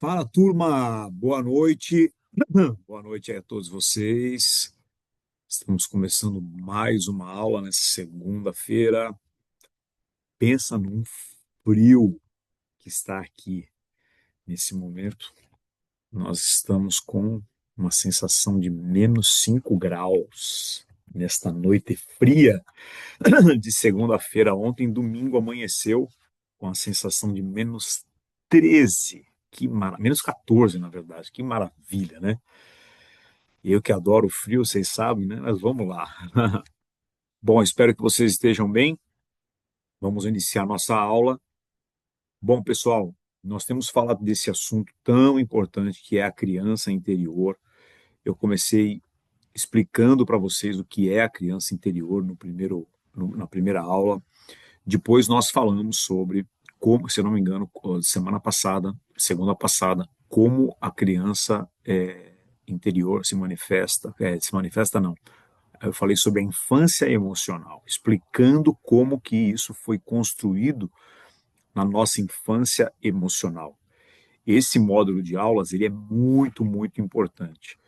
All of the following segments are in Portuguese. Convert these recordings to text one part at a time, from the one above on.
Fala, turma, boa noite. Boa noite aí a todos vocês. Estamos começando mais uma aula nessa segunda-feira. Pensa num frio que está aqui nesse momento. Nós estamos com uma sensação de -5 graus nesta noite fria de segunda-feira. Ontem, domingo, amanheceu com a sensação de -13. -14, na verdade. Que maravilha, né? Eu que adoro o frio, vocês sabem, né? Mas vamos lá. Bom, espero que vocês estejam bem. Vamos iniciar nossa aula. Bom, pessoal, nós temos falado desse assunto tão importante que é a criança interior. Eu comecei explicando para vocês o que é a criança interior na primeira aula. Depois nós falamos sobre como, se eu não me engano, semana passada, segunda passada, como a criança interior se manifesta não. Eu falei sobre a infância emocional, explicando como que isso foi construído na nossa infância emocional. Esse módulo de aulas ele é muito, muito importante.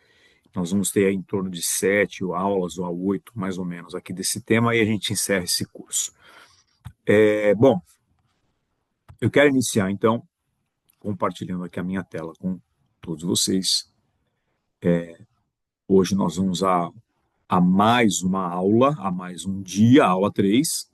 Nós vamos ter aí em torno de 7 aulas ou 8, mais ou menos, aqui desse tema, e a gente encerra esse curso. Bom, eu quero iniciar, então, compartilhando aqui a minha tela com todos vocês. Hoje nós vamos a mais uma aula, a mais um dia, aula 3.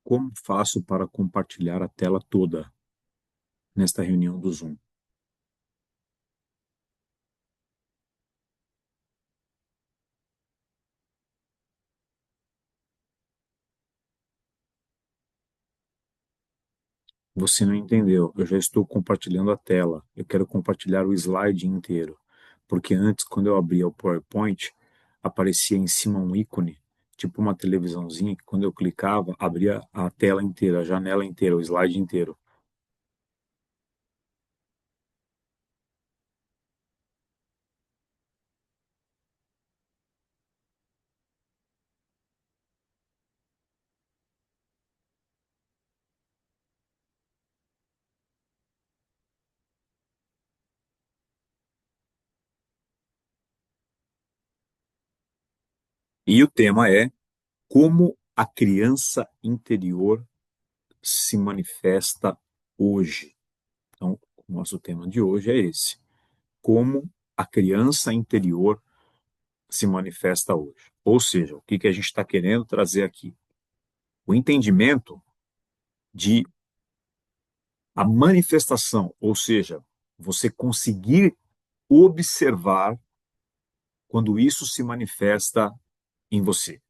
Como faço para compartilhar a tela toda nesta reunião do Zoom? Você não entendeu. Eu já estou compartilhando a tela. Eu quero compartilhar o slide inteiro. Porque antes, quando eu abria o PowerPoint, aparecia em cima um ícone, tipo uma televisãozinha, que quando eu clicava, abria a tela inteira, a janela inteira, o slide inteiro. E o tema é como a criança interior se manifesta hoje. Então, o nosso tema de hoje é esse. Como a criança interior se manifesta hoje. Ou seja, o que que a gente está querendo trazer aqui? O entendimento de a manifestação, ou seja, você conseguir observar quando isso se manifesta em você.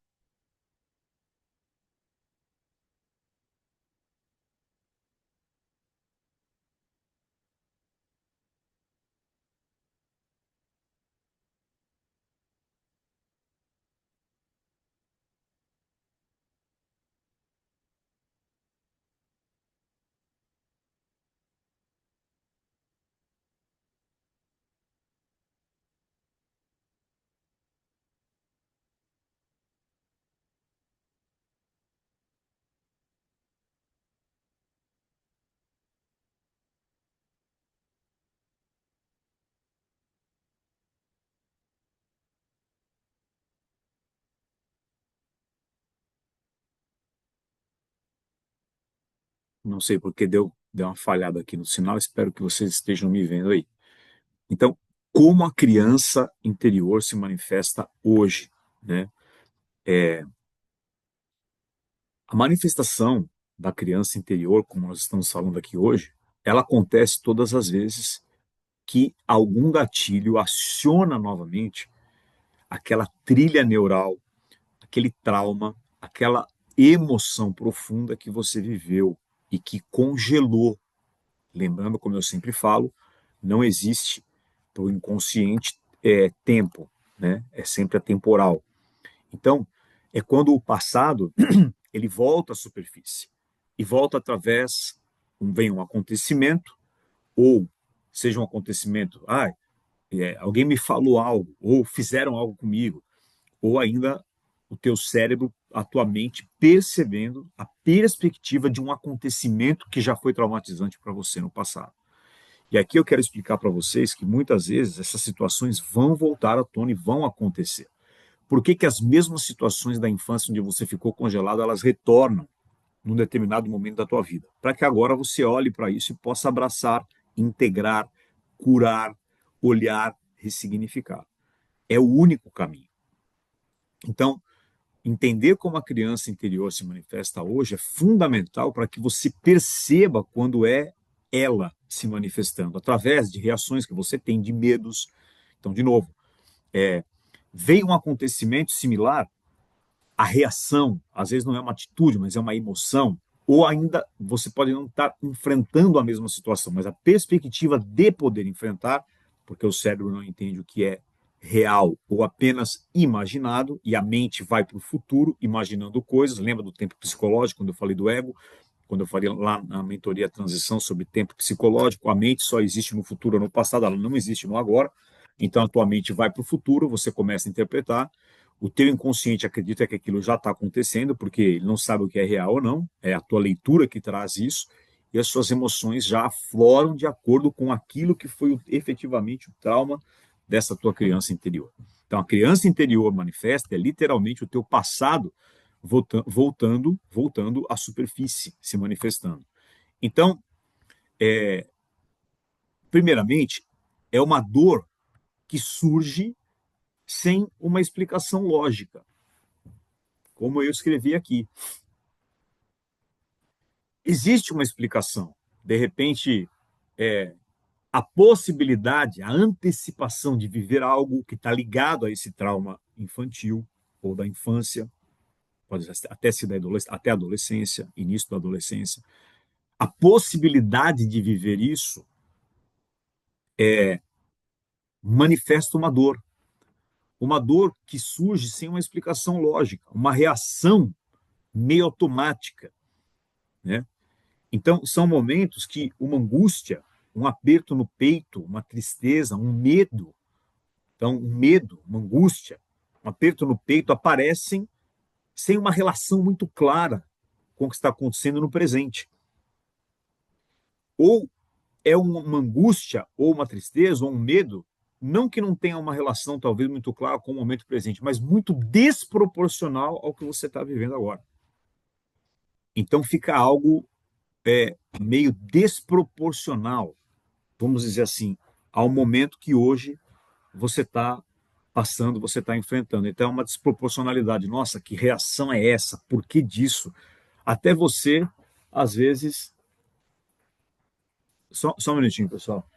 Não sei porque deu uma falhada aqui no sinal, espero que vocês estejam me vendo aí. Então, como a criança interior se manifesta hoje, né? A manifestação da criança interior, como nós estamos falando aqui hoje, ela acontece todas as vezes que algum gatilho aciona novamente aquela trilha neural, aquele trauma, aquela emoção profunda que você viveu e que congelou. Lembrando, como eu sempre falo, não existe para o inconsciente tempo, né? É sempre atemporal. Então, é quando o passado ele volta à superfície e volta através vem um acontecimento ou seja um acontecimento, alguém me falou algo, ou fizeram algo comigo, ou ainda o teu cérebro, a tua mente percebendo a perspectiva de um acontecimento que já foi traumatizante para você no passado. E aqui eu quero explicar para vocês que muitas vezes essas situações vão voltar à tona e vão acontecer. Por que que as mesmas situações da infância onde você ficou congelado, elas retornam num determinado momento da tua vida? Para que agora você olhe para isso e possa abraçar, integrar, curar, olhar, ressignificar. É o único caminho. Então, entender como a criança interior se manifesta hoje é fundamental para que você perceba quando é ela se manifestando, através de reações que você tem, de medos. Então, de novo, veio um acontecimento similar, a reação, às vezes não é uma atitude, mas é uma emoção, ou ainda você pode não estar enfrentando a mesma situação, mas a perspectiva de poder enfrentar, porque o cérebro não entende o que é real ou apenas imaginado, e a mente vai para o futuro imaginando coisas. Lembra do tempo psicológico, quando eu falei do ego? Quando eu falei lá na mentoria Transição sobre tempo psicológico, a mente só existe no futuro ou no passado, ela não existe no agora. Então a tua mente vai para o futuro, você começa a interpretar, o teu inconsciente acredita que aquilo já está acontecendo, porque ele não sabe o que é real ou não, é a tua leitura que traz isso, e as suas emoções já afloram de acordo com aquilo que foi efetivamente o trauma dessa tua criança interior. Então, a criança interior manifesta é literalmente o teu passado voltando à superfície, se manifestando. Então, primeiramente, é uma dor que surge sem uma explicação lógica, como eu escrevi aqui. Existe uma explicação. De repente, a possibilidade, a antecipação de viver algo que está ligado a esse trauma infantil ou da infância, pode até ser até a adolescência, início da adolescência. A possibilidade de viver isso manifesta uma dor que surge sem uma explicação lógica, uma reação meio automática, né? Então, são momentos que uma angústia, um aperto no peito, uma tristeza, um medo, então, um medo, uma angústia, um aperto no peito aparecem sem uma relação muito clara com o que está acontecendo no presente. Ou é uma angústia, ou uma tristeza, ou um medo, não que não tenha uma relação talvez muito clara com o momento presente, mas muito desproporcional ao que você está vivendo agora. Então fica algo meio desproporcional, vamos dizer assim, ao momento que hoje você está passando, você está enfrentando. Então é uma desproporcionalidade. Nossa, que reação é essa? Por que disso? Até você, às vezes. Só um minutinho, pessoal.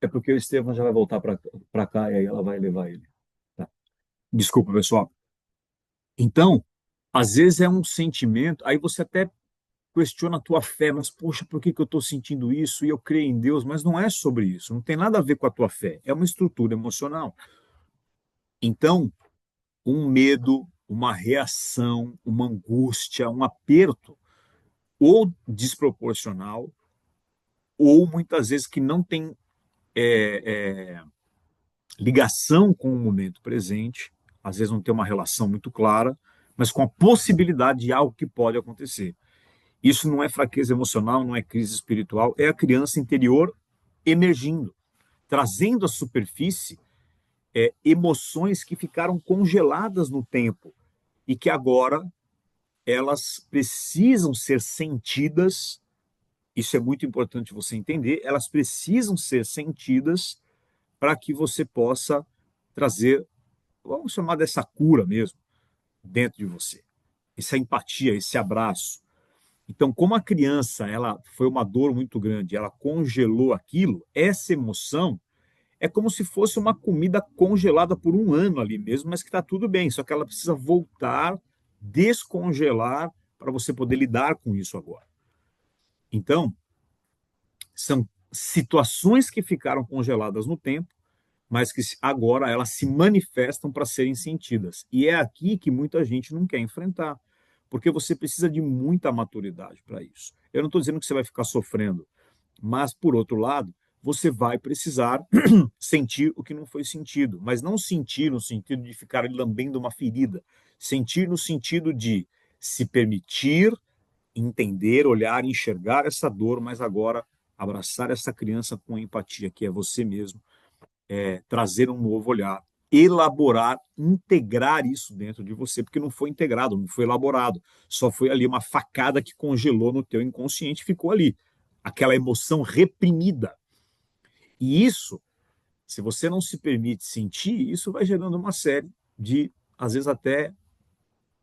É porque o Estevam já vai voltar para cá e aí ela vai levar ele. Tá. Desculpa, pessoal. Então, às vezes é um sentimento, aí você até questiona a tua fé, mas poxa, por que que eu estou sentindo isso? E eu creio em Deus, mas não é sobre isso, não tem nada a ver com a tua fé, é uma estrutura emocional. Então, um medo, uma reação, uma angústia, um aperto, ou desproporcional, ou muitas vezes que não tem ligação com o momento presente, às vezes não tem uma relação muito clara, mas com a possibilidade de algo que pode acontecer. Isso não é fraqueza emocional, não é crise espiritual, é a criança interior emergindo, trazendo à superfície emoções que ficaram congeladas no tempo e que agora elas precisam ser sentidas. Isso é muito importante você entender. Elas precisam ser sentidas para que você possa trazer, vamos chamar dessa cura mesmo, dentro de você. Essa empatia, esse abraço. Então, como a criança, ela foi uma dor muito grande, ela congelou aquilo, essa emoção é como se fosse uma comida congelada por um ano ali mesmo, mas que está tudo bem, só que ela precisa voltar, descongelar para você poder lidar com isso agora. Então, são situações que ficaram congeladas no tempo, mas que agora elas se manifestam para serem sentidas. E é aqui que muita gente não quer enfrentar, porque você precisa de muita maturidade para isso. Eu não estou dizendo que você vai ficar sofrendo, mas, por outro lado, você vai precisar sentir o que não foi sentido, mas não sentir no sentido de ficar lambendo uma ferida, sentir no sentido de se permitir entender, olhar, enxergar essa dor, mas agora abraçar essa criança com empatia, que é você mesmo, trazer um novo olhar, elaborar, integrar isso dentro de você, porque não foi integrado, não foi elaborado, só foi ali uma facada que congelou no teu inconsciente e ficou ali, aquela emoção reprimida. E isso, se você não se permite sentir, isso vai gerando uma série de, às vezes até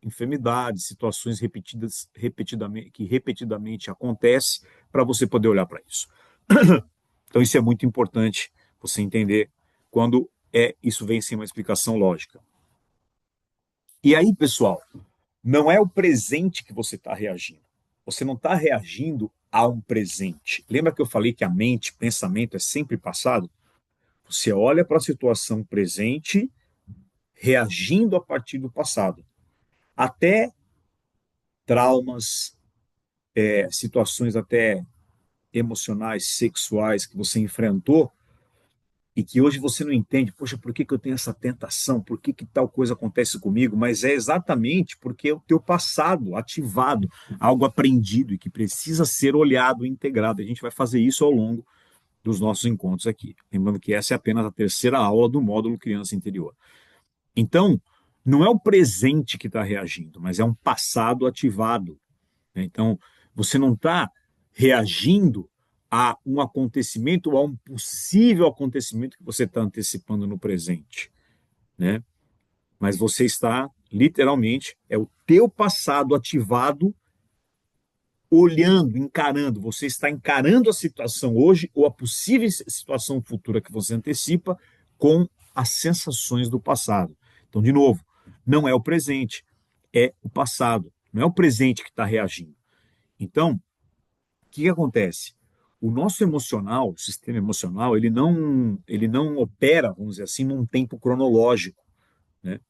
enfermidades, situações repetidamente, que repetidamente acontece, para você poder olhar para isso. Então isso é muito importante você entender quando isso vem sem uma explicação lógica. E aí, pessoal, não é o presente que você está reagindo. Você não está reagindo a um presente. Lembra que eu falei que a mente, pensamento é sempre passado? Você olha para a situação presente, reagindo a partir do passado. Até traumas, situações até emocionais, sexuais que você enfrentou e que hoje você não entende, poxa, por que eu tenho essa tentação? Por que tal coisa acontece comigo? Mas é exatamente porque é o teu passado ativado, algo aprendido e que precisa ser olhado e integrado. A gente vai fazer isso ao longo dos nossos encontros aqui. Lembrando que essa é apenas a terceira aula do módulo Criança Interior. Então, não é o presente que está reagindo, mas é um passado ativado. Então, você não está reagindo a um acontecimento ou a um possível acontecimento que você está antecipando no presente, né? Mas você está, literalmente, é o teu passado ativado, olhando, encarando. Você está encarando a situação hoje ou a possível situação futura que você antecipa com as sensações do passado. Então, de novo, não é o presente, é o passado. Não é o presente que está reagindo. Então, o que acontece? O nosso emocional, o sistema emocional, ele não opera, vamos dizer assim, num tempo cronológico, né?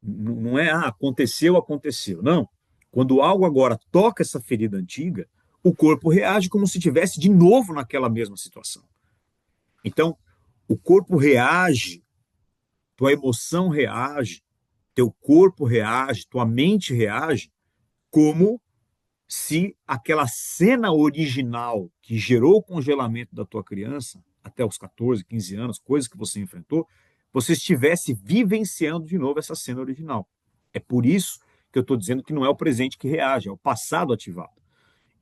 Não é, aconteceu, aconteceu. Não. Quando algo agora toca essa ferida antiga, o corpo reage como se estivesse de novo naquela mesma situação. Então, o corpo reage, tua emoção reage, teu corpo reage, tua mente reage como se aquela cena original que gerou o congelamento da tua criança, até os 14, 15 anos, coisas que você enfrentou, você estivesse vivenciando de novo essa cena original. É por isso que eu estou dizendo que não é o presente que reage, é o passado ativado.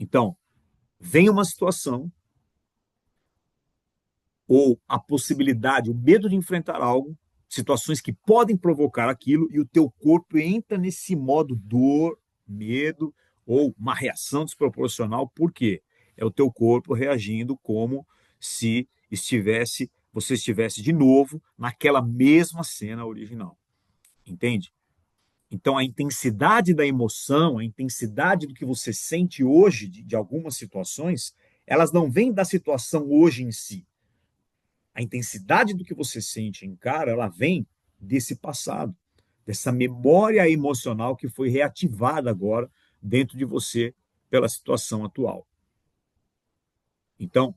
Então, vem uma situação, ou a possibilidade, o medo de enfrentar algo, situações que podem provocar aquilo, e o teu corpo entra nesse modo dor, medo, ou uma reação desproporcional. Por quê? É o teu corpo reagindo como se você estivesse de novo naquela mesma cena original. Entende? Então, a intensidade da emoção, a intensidade do que você sente hoje de algumas situações, elas não vêm da situação hoje em si. A intensidade do que você sente em cara, ela vem desse passado, dessa memória emocional que foi reativada agora dentro de você pela situação atual. Então,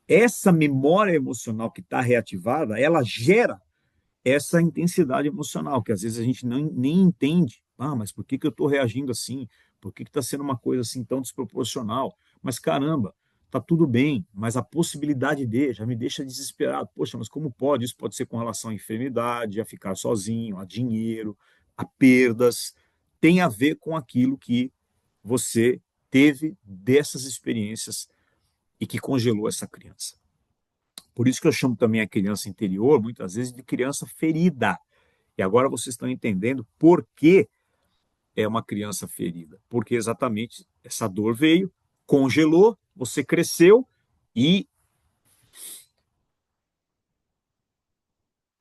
essa memória emocional que está reativada, ela gera essa intensidade emocional, que às vezes a gente nem entende. Mas por que eu estou reagindo assim? Por que está sendo uma coisa assim tão desproporcional? Mas caramba, tá tudo bem, mas a possibilidade de já me deixa desesperado. Poxa, mas como pode? Isso pode ser com relação à enfermidade, a ficar sozinho, a dinheiro, a perdas. Tem a ver com aquilo que você teve dessas experiências e que congelou essa criança. Por isso que eu chamo também a criança interior, muitas vezes, de criança ferida. E agora vocês estão entendendo por que é uma criança ferida. Porque exatamente essa dor veio, congelou, você cresceu e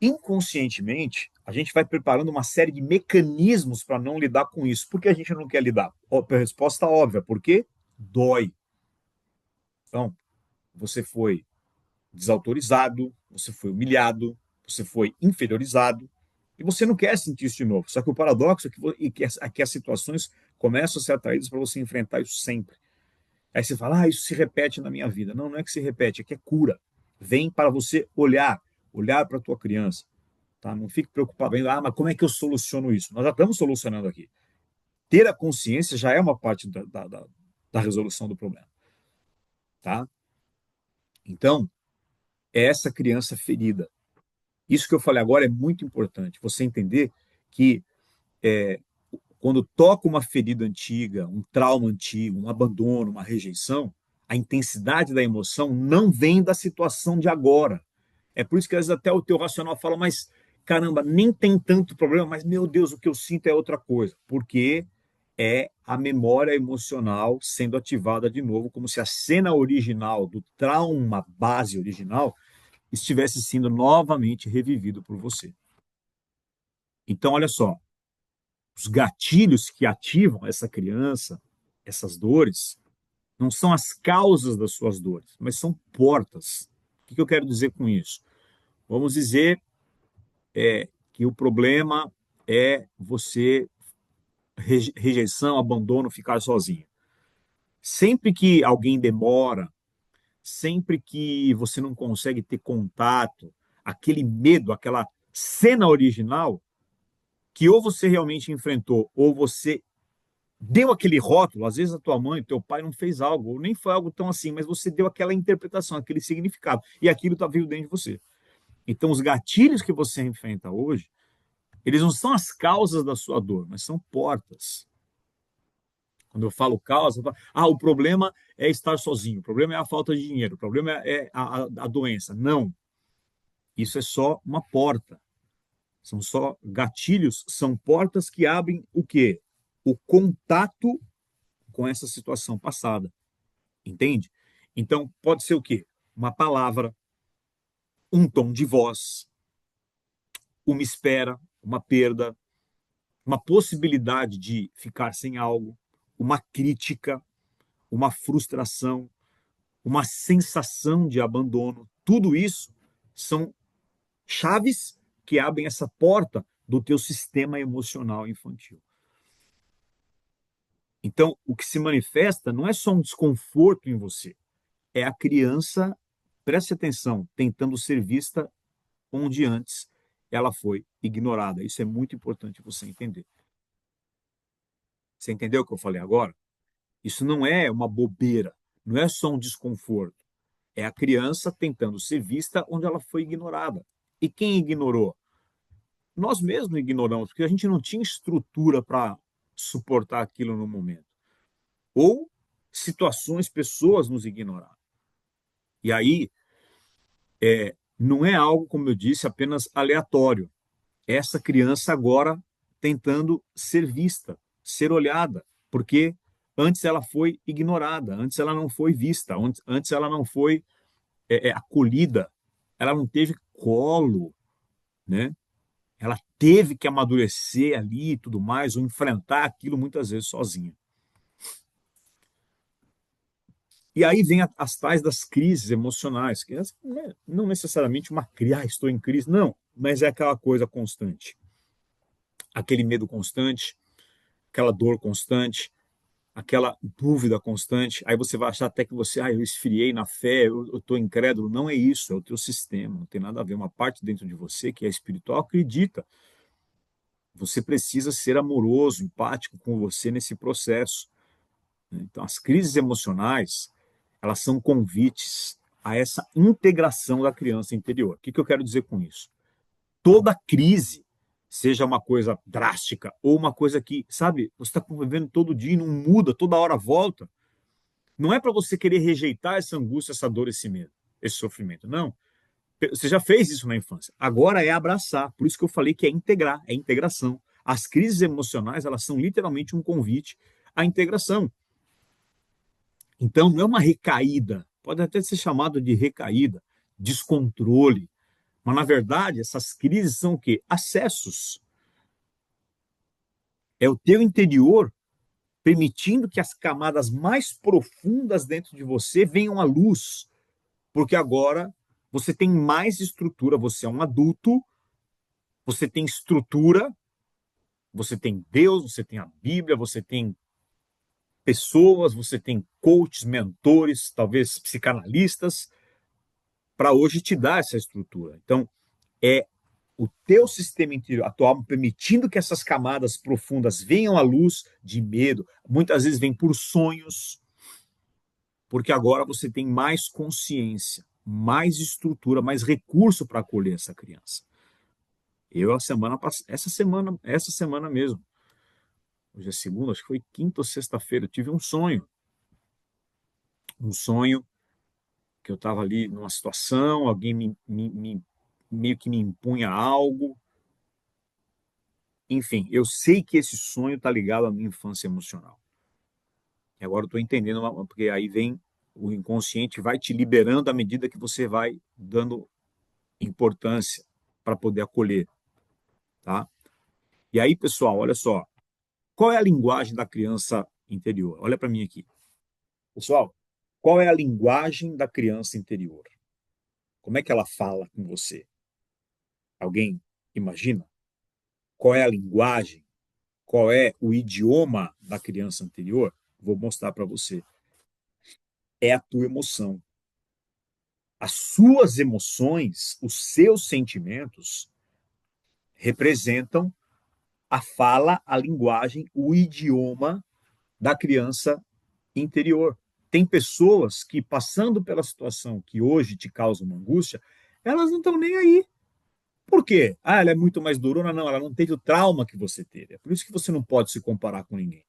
inconscientemente a gente vai preparando uma série de mecanismos para não lidar com isso. Por que a gente não quer lidar? A resposta óbvia, porque dói. Então, você foi desautorizado, você foi humilhado, você foi inferiorizado, e você não quer sentir isso de novo. Só que o paradoxo é que as situações começam a ser atraídas para você enfrentar isso sempre. Aí você fala, ah, isso se repete na minha vida. Não, não é que se repete, é que é cura. Vem para você olhar para a tua criança. Tá? Não fique preocupado vendo, ah, mas como é que eu soluciono isso? Nós já estamos solucionando aqui. Ter a consciência já é uma parte da resolução do problema. Tá? Então, é essa criança ferida. Isso que eu falei agora é muito importante. Você entender que quando toca uma ferida antiga, um trauma antigo, um abandono, uma rejeição, a intensidade da emoção não vem da situação de agora. É por isso que às vezes até o teu racional fala, mas caramba, nem tem tanto problema, mas meu Deus, o que eu sinto é outra coisa. Porque é a memória emocional sendo ativada de novo, como se a cena original do trauma base original estivesse sendo novamente revivido por você. Então, olha só, os gatilhos que ativam essa criança, essas dores, não são as causas das suas dores, mas são portas. O que eu quero dizer com isso? Vamos dizer que o problema é você rejeição, abandono, ficar sozinho. Sempre que alguém demora, sempre que você não consegue ter contato, aquele medo, aquela cena original que ou você realmente enfrentou ou você deu aquele rótulo, às vezes a tua mãe, teu pai não fez algo, ou nem foi algo tão assim, mas você deu aquela interpretação, aquele significado, e aquilo está vivo dentro de você. Então, os gatilhos que você enfrenta hoje, eles não são as causas da sua dor, mas são portas. Quando eu falo causa, eu falo, ah, o problema é estar sozinho, o problema é a falta de dinheiro, o problema é a doença. Não, isso é só uma porta. São só gatilhos, são portas que abrem o quê? O contato com essa situação passada. Entende? Então, pode ser o quê? Uma palavra, um tom de voz, uma espera, uma perda, uma possibilidade de ficar sem algo, uma crítica, uma frustração, uma sensação de abandono. Tudo isso são chaves que abrem essa porta do teu sistema emocional infantil. Então, o que se manifesta não é só um desconforto em você, é a criança, preste atenção, tentando ser vista onde antes ela foi ignorada. Isso é muito importante você entender. Você entendeu o que eu falei agora? Isso não é uma bobeira, não é só um desconforto. É a criança tentando ser vista onde ela foi ignorada. E quem ignorou? Nós mesmos ignoramos, porque a gente não tinha estrutura para suportar aquilo no momento. Ou situações, pessoas nos ignoraram. E aí, não é algo, como eu disse, apenas aleatório. Essa criança agora tentando ser vista, ser olhada, porque antes ela foi ignorada, antes ela não foi vista, antes ela não foi acolhida, ela não teve colo, né? Ela teve que amadurecer ali e tudo mais, ou enfrentar aquilo muitas vezes sozinha. E aí vem as tais das crises emocionais, que não necessariamente uma crise, ah, estou em crise, não, mas é aquela coisa constante, aquele medo constante, aquela dor constante, aquela dúvida constante. Aí você vai achar até que você, ah, eu esfriei na fé, eu estou incrédulo. Não é isso, é o teu sistema, não tem nada a ver. Uma parte dentro de você que é espiritual acredita. Você precisa ser amoroso, empático com você nesse processo. Então, as crises emocionais, elas são convites a essa integração da criança interior. O que eu quero dizer com isso? Toda crise, seja uma coisa drástica ou uma coisa que, sabe, você está convivendo todo dia e não muda, toda hora volta, não é para você querer rejeitar essa angústia, essa dor, esse medo, esse sofrimento. Não. Você já fez isso na infância. Agora é abraçar. Por isso que eu falei que é integrar, é integração. As crises emocionais, elas são literalmente um convite à integração. Então, não é uma recaída. Pode até ser chamado de recaída, descontrole. Mas, na verdade, essas crises são o quê? Acessos. É o teu interior permitindo que as camadas mais profundas dentro de você venham à luz, porque agora você tem mais estrutura, você é um adulto, você tem estrutura, você tem Deus, você tem a Bíblia, você tem pessoas, você tem coaches, mentores, talvez psicanalistas, para hoje te dar essa estrutura. Então, é o teu sistema interior, a tua alma, permitindo que essas camadas profundas venham à luz de medo, muitas vezes vem por sonhos, porque agora você tem mais consciência, mais estrutura, mais recurso para acolher essa criança. Eu, essa semana mesmo, hoje é segunda, acho que foi quinta ou sexta-feira, eu tive um sonho que eu estava ali numa situação, alguém meio que me impunha algo. Enfim, eu sei que esse sonho está ligado à minha infância emocional. E agora eu estou entendendo, porque aí vem o inconsciente, vai te liberando à medida que você vai dando importância para poder acolher, tá? E aí, pessoal, olha só, qual é a linguagem da criança interior? Olha para mim aqui. Pessoal, qual é a linguagem da criança interior? Como é que ela fala com você? Alguém imagina? Qual é a linguagem? Qual é o idioma da criança anterior? Vou mostrar para você. É a tua emoção. As suas emoções, os seus sentimentos representam a fala, a linguagem, o idioma da criança interior. Tem pessoas que, passando pela situação que hoje te causa uma angústia, elas não estão nem aí. Por quê? Ah, ela é muito mais durona. Não, ela não teve o trauma que você teve. É por isso que você não pode se comparar com ninguém.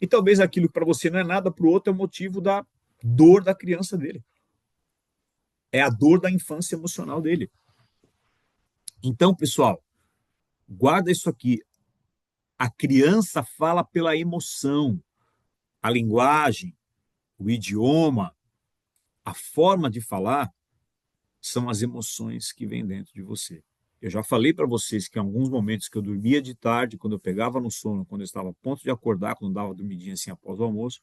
E talvez aquilo que para você não é nada, para o outro é o motivo da dor da criança dele. É a dor da infância emocional dele. Então, pessoal, guarda isso aqui. A criança fala pela emoção, a linguagem, o idioma, a forma de falar são as emoções que vêm dentro de você. Eu já falei para vocês que em alguns momentos que eu dormia de tarde, quando eu pegava no sono, quando eu estava a ponto de acordar, quando dava dormidinha assim após o almoço,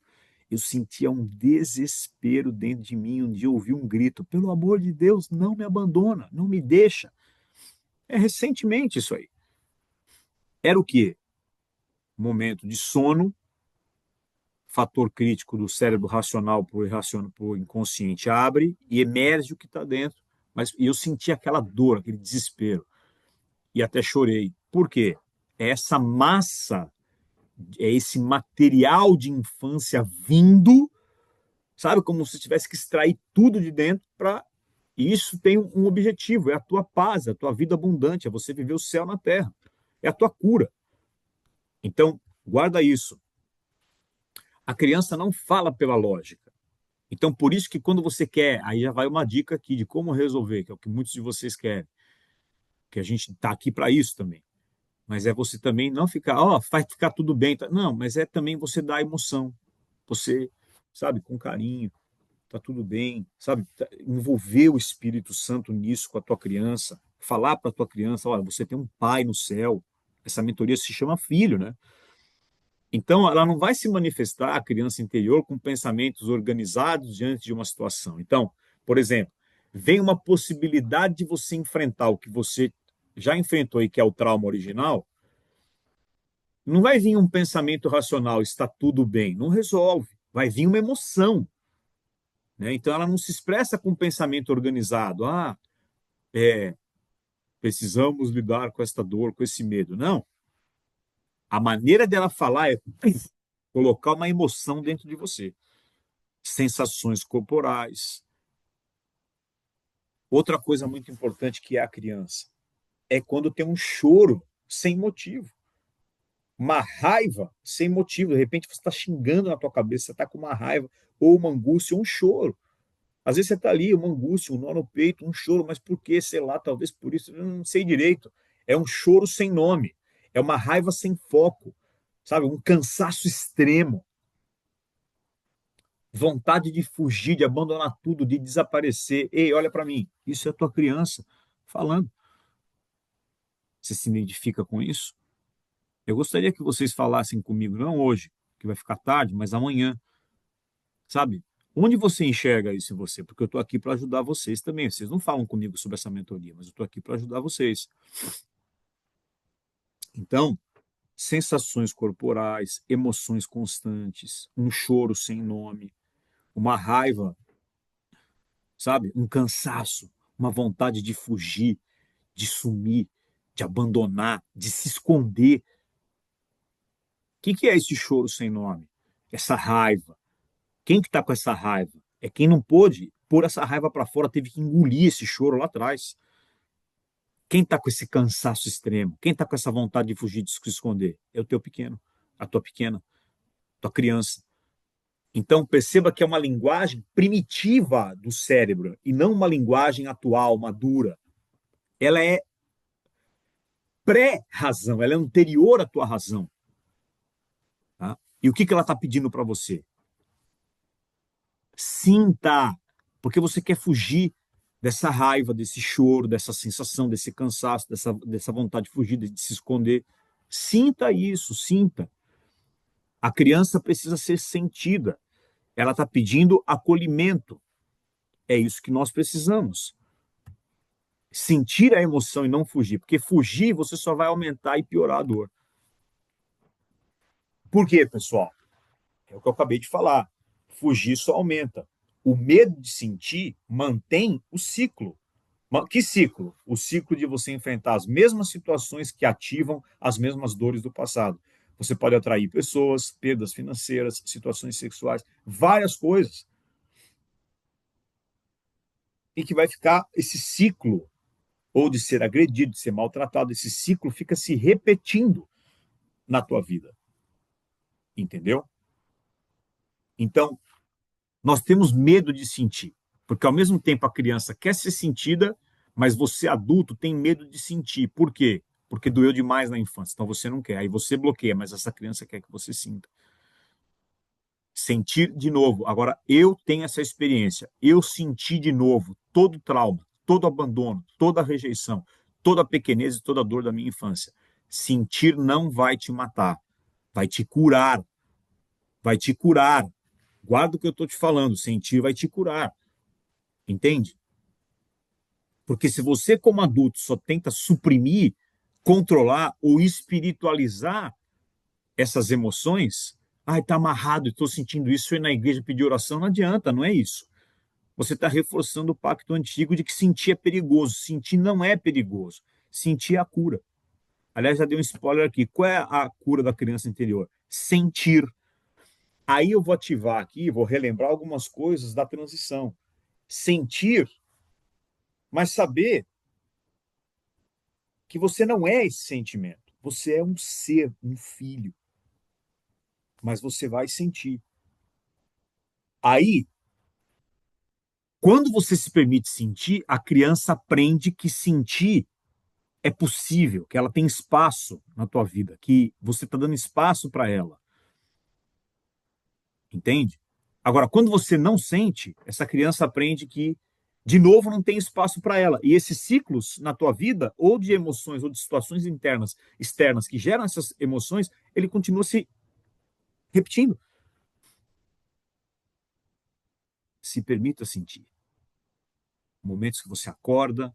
eu sentia um desespero dentro de mim. Um dia eu ouvi um grito: pelo amor de Deus, não me abandona, não me deixa. É recentemente isso aí. Era o quê? Momento de sono, fator crítico do cérebro racional para o inconsciente abre e emerge o que está dentro. Mas eu senti aquela dor, aquele desespero. E até chorei. Por quê? É essa massa, é esse material de infância vindo, sabe? Como se tivesse que extrair tudo de dentro para. E isso tem um objetivo: é a tua paz, é a tua vida abundante, é você viver o céu na terra, é a tua cura. Então, guarda isso. A criança não fala pela lógica. Então, por isso que quando você quer, aí já vai uma dica aqui de como resolver, que é o que muitos de vocês querem, que a gente está aqui para isso também. Mas é você também não ficar, ó, oh, vai ficar tudo bem. Não, mas é também você dar emoção. Você, sabe, com carinho, tá tudo bem, sabe? Envolver o Espírito Santo nisso com a tua criança, falar para a tua criança, olha, você tem um pai no céu. Essa mentoria se chama filho, né? Então, ela não vai se manifestar, a criança interior, com pensamentos organizados diante de uma situação. Então, por exemplo, vem uma possibilidade de você enfrentar o que você já enfrentou e que é o trauma original. Não vai vir um pensamento racional, está tudo bem. Não resolve. Vai vir uma emoção. Né? Então, ela não se expressa com um pensamento organizado. Ah, precisamos lidar com esta dor, com esse medo. Não. A maneira dela falar é colocar uma emoção dentro de você. Sensações corporais. Outra coisa muito importante que é a criança é quando tem um choro sem motivo. Uma raiva sem motivo. De repente você está xingando na tua cabeça, você está com uma raiva, ou uma angústia, ou um choro. Às vezes você está ali, uma angústia, um nó no peito, um choro, mas por quê? Sei lá, talvez por isso, eu não sei direito. É um choro sem nome, é uma raiva sem foco, sabe? Um cansaço extremo, vontade de fugir, de abandonar tudo, de desaparecer. Ei, olha para mim, isso é a tua criança falando. Você se identifica com isso? Eu gostaria que vocês falassem comigo, não hoje, que vai ficar tarde, mas amanhã, sabe? Onde você enxerga isso em você? Porque eu estou aqui para ajudar vocês também. Vocês não falam comigo sobre essa mentoria, mas eu estou aqui para ajudar vocês. Então, sensações corporais, emoções constantes, um choro sem nome, uma raiva, sabe? Um cansaço, uma vontade de fugir, de sumir, de abandonar, de se esconder. O que é esse choro sem nome? Essa raiva. Quem que está com essa raiva? É quem não pôde pôr essa raiva para fora, teve que engolir esse choro lá atrás. Quem está com esse cansaço extremo? Quem está com essa vontade de fugir, de se esconder? É o teu pequeno, a tua pequena, a tua criança. Então, perceba que é uma linguagem primitiva do cérebro e não uma linguagem atual, madura. Ela é pré-razão, ela é anterior à tua razão. Tá? E o que ela está pedindo para você? Sinta, porque você quer fugir dessa raiva, desse choro, dessa sensação, desse cansaço, dessa vontade de fugir, de se esconder. Sinta isso, sinta. A criança precisa ser sentida. Ela está pedindo acolhimento. É isso que nós precisamos. Sentir a emoção e não fugir, porque fugir você só vai aumentar e piorar a dor. Por quê, pessoal? É o que eu acabei de falar. Fugir só aumenta. O medo de sentir mantém o ciclo. Que ciclo? O ciclo de você enfrentar as mesmas situações que ativam as mesmas dores do passado. Você pode atrair pessoas, perdas financeiras, situações sexuais, várias coisas. E que vai ficar esse ciclo, ou de ser agredido, de ser maltratado, esse ciclo fica se repetindo na tua vida. Entendeu? Então, nós temos medo de sentir, porque ao mesmo tempo a criança quer ser sentida, mas você adulto tem medo de sentir. Por quê? Porque doeu demais na infância, então você não quer. Aí você bloqueia, mas essa criança quer que você sinta. Sentir de novo. Agora, eu tenho essa experiência. Eu senti de novo todo o trauma, todo o abandono, toda a rejeição, toda a pequenez e toda a dor da minha infância. Sentir não vai te matar, vai te curar. Vai te curar. Guarda o que eu estou te falando. Sentir vai te curar. Entende? Porque se você, como adulto, só tenta suprimir, controlar ou espiritualizar essas emoções, ai, está amarrado, estou sentindo isso, foi na igreja pedir oração, não adianta, não é isso. Você está reforçando o pacto antigo de que sentir é perigoso. Sentir não é perigoso. Sentir é a cura. Aliás, já dei um spoiler aqui. Qual é a cura da criança interior? Sentir. Aí eu vou ativar aqui, vou relembrar algumas coisas da transição. Sentir, mas saber que você não é esse sentimento. Você é um ser, um filho. Mas você vai sentir. Aí, quando você se permite sentir, a criança aprende que sentir é possível, que ela tem espaço na tua vida, que você está dando espaço para ela. Entende? Agora, quando você não sente, essa criança aprende que, de novo, não tem espaço para ela. E esses ciclos na tua vida, ou de emoções, ou de situações internas, externas, que geram essas emoções, ele continua se repetindo. Se permita sentir. Momentos que você acorda,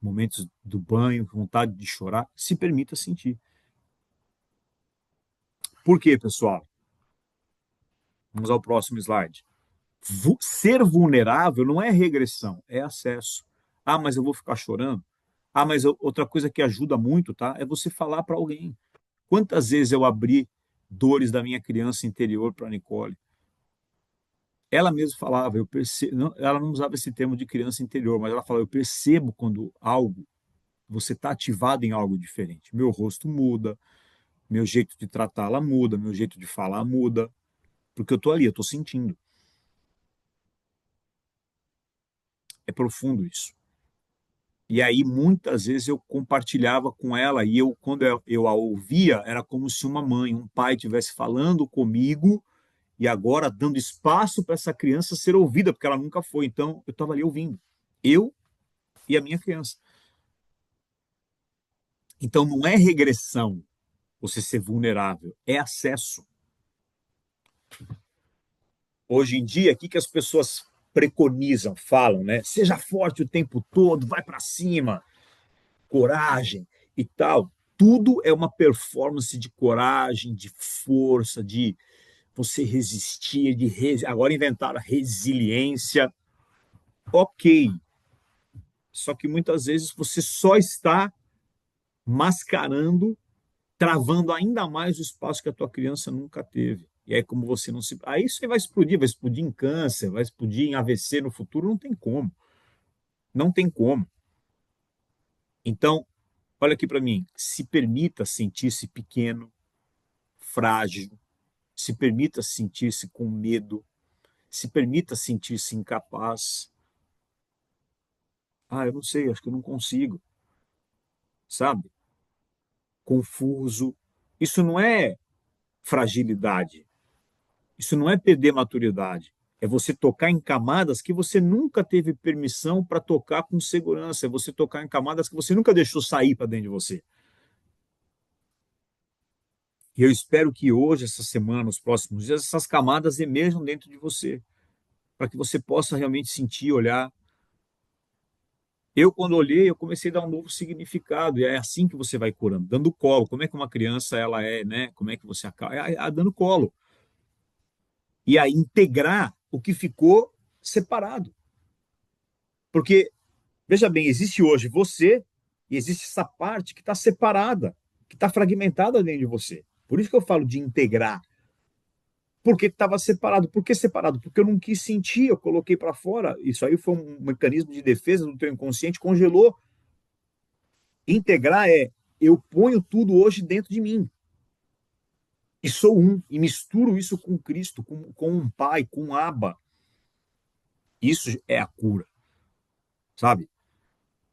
momentos do banho, vontade de chorar, se permita sentir. Por quê, pessoal? Vamos ao próximo slide. Ser vulnerável não é regressão, é acesso. Ah, mas eu vou ficar chorando? Ah, mas outra coisa que ajuda muito, tá? É você falar para alguém. Quantas vezes eu abri dores da minha criança interior para a Nicole? Ela mesma falava, eu percebo, não, ela não usava esse termo de criança interior, mas ela falava, eu percebo quando algo, você está ativado em algo diferente. Meu rosto muda, meu jeito de tratá-la muda, meu jeito de falar muda, porque eu estou ali, eu estou sentindo. É profundo isso. E aí, muitas vezes, eu compartilhava com ela, e eu, quando eu a ouvia, era como se uma mãe, um pai estivesse falando comigo, e agora dando espaço para essa criança ser ouvida, porque ela nunca foi. Então, eu estava ali ouvindo. Eu e a minha criança. Então, não é regressão você ser vulnerável, é acesso. Hoje em dia, o que as pessoas preconizam, falam, né? Seja forte o tempo todo, vai para cima, coragem e tal. tudo é uma performance de coragem, de força, de você resistir, agora inventaram a resiliência. Ok, só que muitas vezes você só está mascarando, travando ainda mais o espaço que a tua criança nunca teve. E aí, como você não se. Aí isso aí vai explodir em câncer, vai explodir em AVC no futuro, não tem como. Não tem como. Então, olha aqui para mim, se permita sentir-se pequeno, frágil, se permita sentir-se com medo, se permita sentir-se incapaz. Ah, eu não sei, acho que eu não consigo, sabe? Confuso. Isso não é fragilidade, isso não é perder maturidade. É você tocar em camadas que você nunca teve permissão para tocar com segurança. É você tocar em camadas que você nunca deixou sair para dentro de você. E eu espero que hoje, essa semana, nos próximos dias, essas camadas emerjam dentro de você, para que você possa realmente sentir, olhar. Eu, quando olhei, eu comecei a dar um novo significado, e é assim que você vai curando, dando colo. Como é que uma criança ela é, né? Como é que você acaba? Dando colo. E aí integrar o que ficou separado. Porque, veja bem, existe hoje você e existe essa parte que está separada, que está fragmentada dentro de você. Por isso que eu falo de integrar. Porque estava separado. Por que separado? Porque eu não quis sentir, eu coloquei para fora. Isso aí foi um mecanismo de defesa do teu inconsciente, congelou. Integrar é eu ponho tudo hoje dentro de mim. E sou um. E misturo isso com Cristo, com um Pai, com um Abba. Isso é a cura, sabe?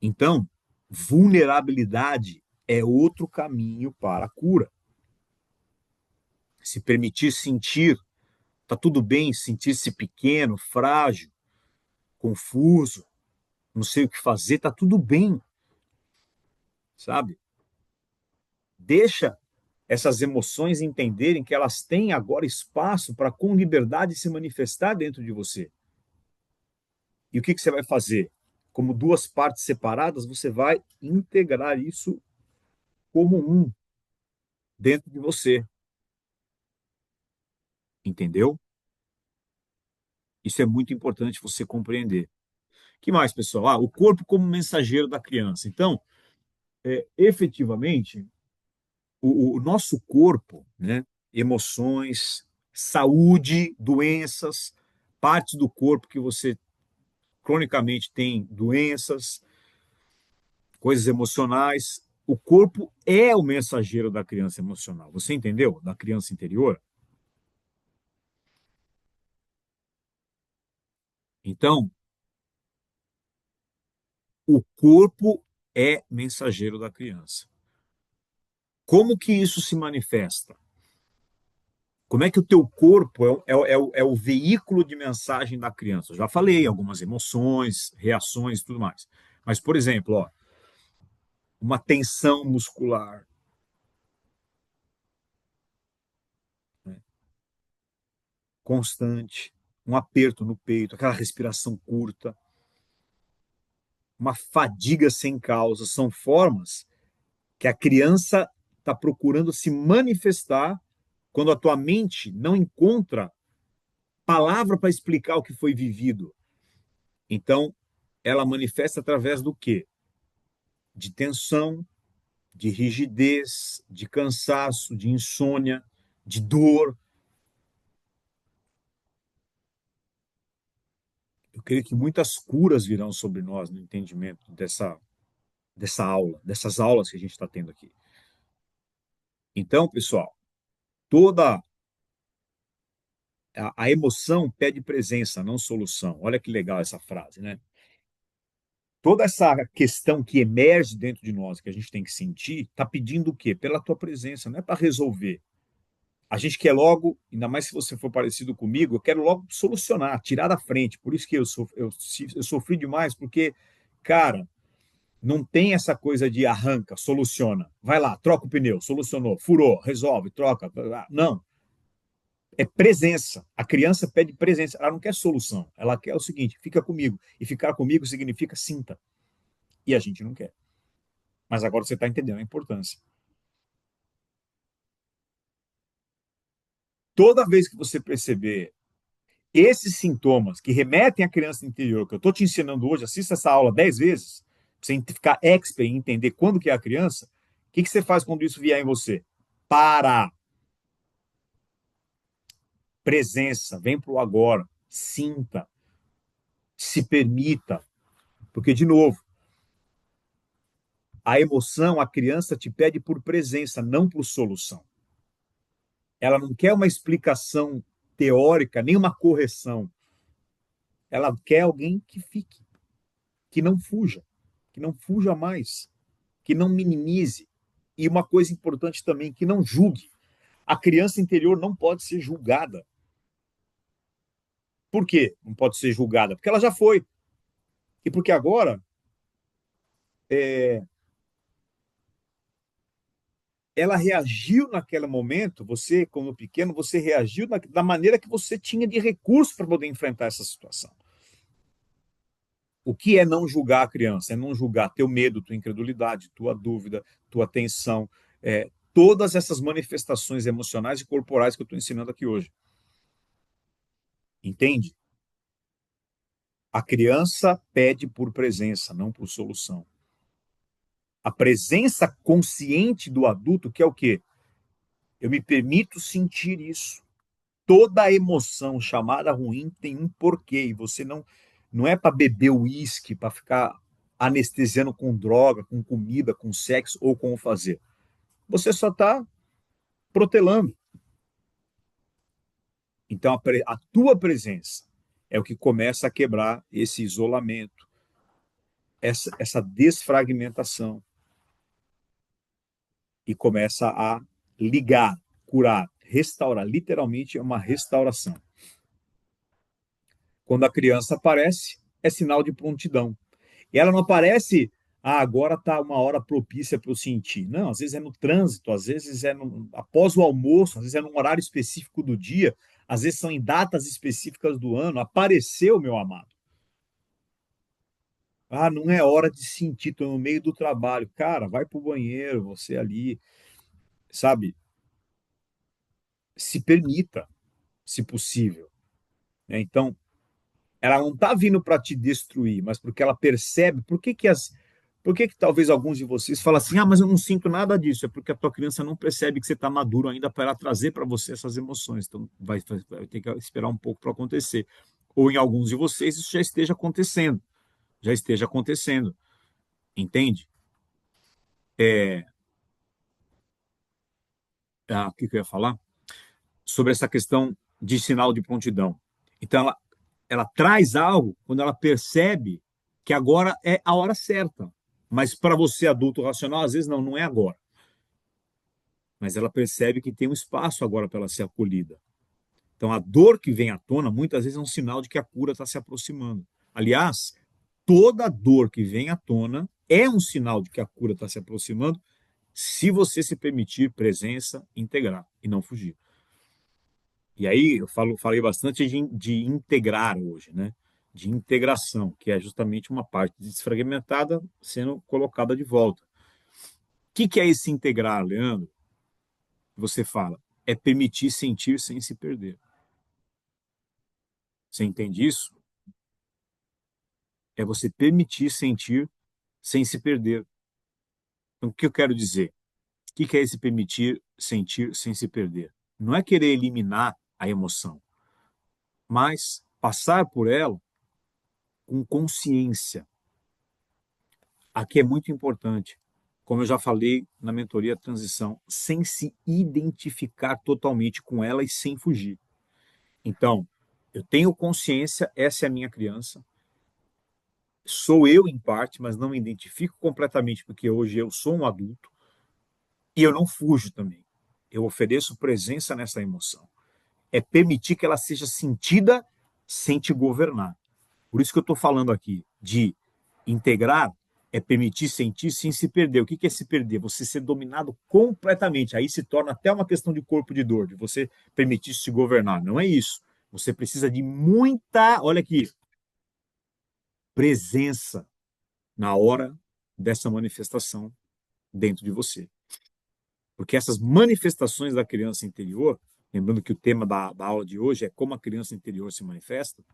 Então, vulnerabilidade é outro caminho para a cura. Se permitir sentir, tá tudo bem sentir-se pequeno, frágil, confuso, não sei o que fazer, tá tudo bem, sabe? Deixa essas emoções entenderem que elas têm agora espaço para com liberdade se manifestar dentro de você. E o que você vai fazer? Como duas partes separadas, você vai integrar isso como um dentro de você, entendeu? Isso é muito importante você compreender. Que mais, pessoal? O corpo como mensageiro da criança. Então, efetivamente, o nosso corpo, né, emoções, saúde, doenças, partes do corpo que você cronicamente tem doenças, coisas emocionais. O corpo é o mensageiro da criança emocional. Você entendeu? Da criança interior. Então, o corpo é mensageiro da criança. Como que isso se manifesta? Como é que o teu corpo é o veículo de mensagem da criança? Eu já falei algumas emoções, reações e tudo mais. Mas, por exemplo, ó, uma tensão muscular, né, constante, um aperto no peito, aquela respiração curta, uma fadiga sem causa, são formas que a criança está procurando se manifestar quando a tua mente não encontra palavra para explicar o que foi vivido. Então, ela manifesta através do quê? De tensão, de rigidez, de cansaço, de insônia, de dor. Eu creio que muitas curas virão sobre nós no entendimento dessa aula, dessas aulas que a gente está tendo aqui. Então, pessoal, toda a emoção pede presença, não solução. Olha que legal essa frase, né? Toda essa questão que emerge dentro de nós, que a gente tem que sentir, está pedindo o quê? Pela tua presença, não é para resolver. A gente quer logo, ainda mais se você for parecido comigo, eu quero logo solucionar, tirar da frente. Por isso que eu sofri demais, porque, cara, não tem essa coisa de arranca, soluciona. Vai lá, troca o pneu, solucionou, furou, resolve, troca. Não. É presença. A criança pede presença. Ela não quer solução. Ela quer o seguinte: fica comigo. E ficar comigo significa sinta. E a gente não quer. Mas agora você está entendendo a importância. Toda vez que você perceber esses sintomas que remetem à criança interior, que eu estou te ensinando hoje, assista essa aula 10 vezes, para você ficar expert e entender quando que é a criança, o que, que você faz quando isso vier em você? Para. Presença, vem para o agora, sinta, se permita, porque, de novo, a emoção, a criança te pede por presença, não por solução. Ela não quer uma explicação teórica, nem uma correção. Ela quer alguém que fique, que não fuja mais, que não minimize. E uma coisa importante também, que não julgue. A criança interior não pode ser julgada. Por quê? Não pode ser julgada? Porque ela já foi. E porque agora é, ela reagiu naquele momento, você, como pequeno, você reagiu da maneira que você tinha de recurso para poder enfrentar essa situação. O que é não julgar a criança? É não julgar teu medo, tua incredulidade, tua dúvida, tua tensão, todas essas manifestações emocionais e corporais que eu estou ensinando aqui hoje. Entende? A criança pede por presença, não por solução. A presença consciente do adulto, que é o quê? Eu me permito sentir isso. Toda emoção chamada ruim tem um porquê. E você não é para beber uísque, para ficar anestesiando com droga, com comida, com sexo ou com o fazer. Você só está protelando. Então, a tua presença é o que começa a quebrar esse isolamento, essa desfragmentação, e começa a ligar, curar, restaurar. Literalmente é uma restauração. Quando a criança aparece, é sinal de prontidão. E ela não aparece, agora está uma hora propícia para eu sentir. Não, às vezes é no trânsito, às vezes é após o almoço, às vezes é num horário específico do dia, às vezes são em datas específicas do ano. Apareceu, meu amado. Não é hora de sentir, estou no meio do trabalho. Cara, vai para o banheiro, você ali, sabe? Se permita, se possível. Né? Então, ela não está vindo para te destruir, mas porque ela percebe. Por que talvez alguns de vocês falam assim, mas eu não sinto nada disso? É porque a tua criança não percebe que você está maduro ainda para ela trazer para você essas emoções. Então, vai ter que esperar um pouco para acontecer. Ou em alguns de vocês isso já esteja acontecendo, entende? O que eu ia falar? Sobre essa questão de sinal de prontidão. Então, ela traz algo quando ela percebe que agora é a hora certa. Mas para você, adulto racional, às vezes não é agora. Mas ela percebe que tem um espaço agora para ela ser acolhida. Então, a dor que vem à tona, muitas vezes é um sinal de que a cura está se aproximando. Aliás, toda dor que vem à tona é um sinal de que a cura está se aproximando, se você se permitir presença, integrar e não fugir. E aí falei bastante de integrar hoje, né? De integração, que é justamente uma parte desfragmentada sendo colocada de volta. O que é esse integrar, Leandro? Você fala, é permitir sentir sem se perder. Você entende isso? É você permitir sentir sem se perder. Então, o que eu quero dizer? O que é esse permitir sentir sem se perder? Não é querer eliminar a emoção, mas passar por ela com consciência. Aqui é muito importante, como eu já falei na mentoria Transição, sem se identificar totalmente com ela e sem fugir. Então, eu tenho consciência, essa é a minha criança, sou eu em parte, mas não me identifico completamente, porque hoje eu sou um adulto, e eu não fujo também. Eu ofereço presença nessa emoção. É permitir que ela seja sentida sem te governar. Por isso que eu estou falando aqui de integrar, é permitir sentir sem se perder. O que é se perder? Você ser dominado completamente. Aí se torna até uma questão de corpo de dor, de você permitir se governar. Não é isso. Você precisa de muita, olha aqui, presença na hora dessa manifestação dentro de você. Porque essas manifestações da criança interior, Lembrando que o tema da aula de hoje é como a criança interior se manifesta.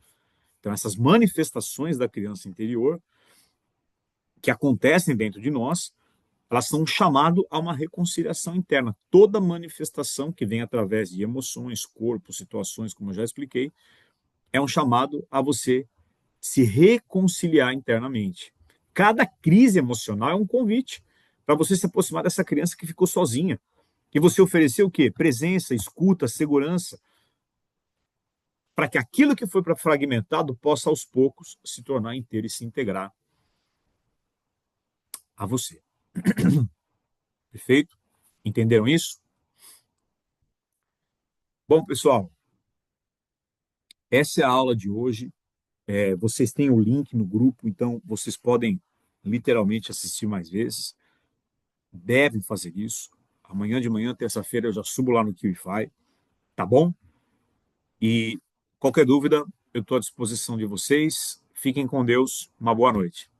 Então, essas manifestações da criança interior que acontecem dentro de nós, elas são um chamado a uma reconciliação interna. Toda manifestação que vem através de emoções, corpo, situações, como eu já expliquei, é um chamado a você se reconciliar internamente. Cada crise emocional é um convite para você se aproximar dessa criança que ficou sozinha. E você ofereceu o quê? Presença, escuta, segurança, para que aquilo que foi para fragmentado possa aos poucos se tornar inteiro e se integrar a você. Perfeito? Entenderam isso? Bom, pessoal, essa é a aula de hoje. Vocês têm o link no grupo, então vocês podem literalmente assistir mais vezes. Devem fazer isso. Amanhã de manhã, terça-feira, eu já subo lá no QIFI, tá bom? E qualquer dúvida, eu estou à disposição de vocês. Fiquem com Deus. Uma boa noite.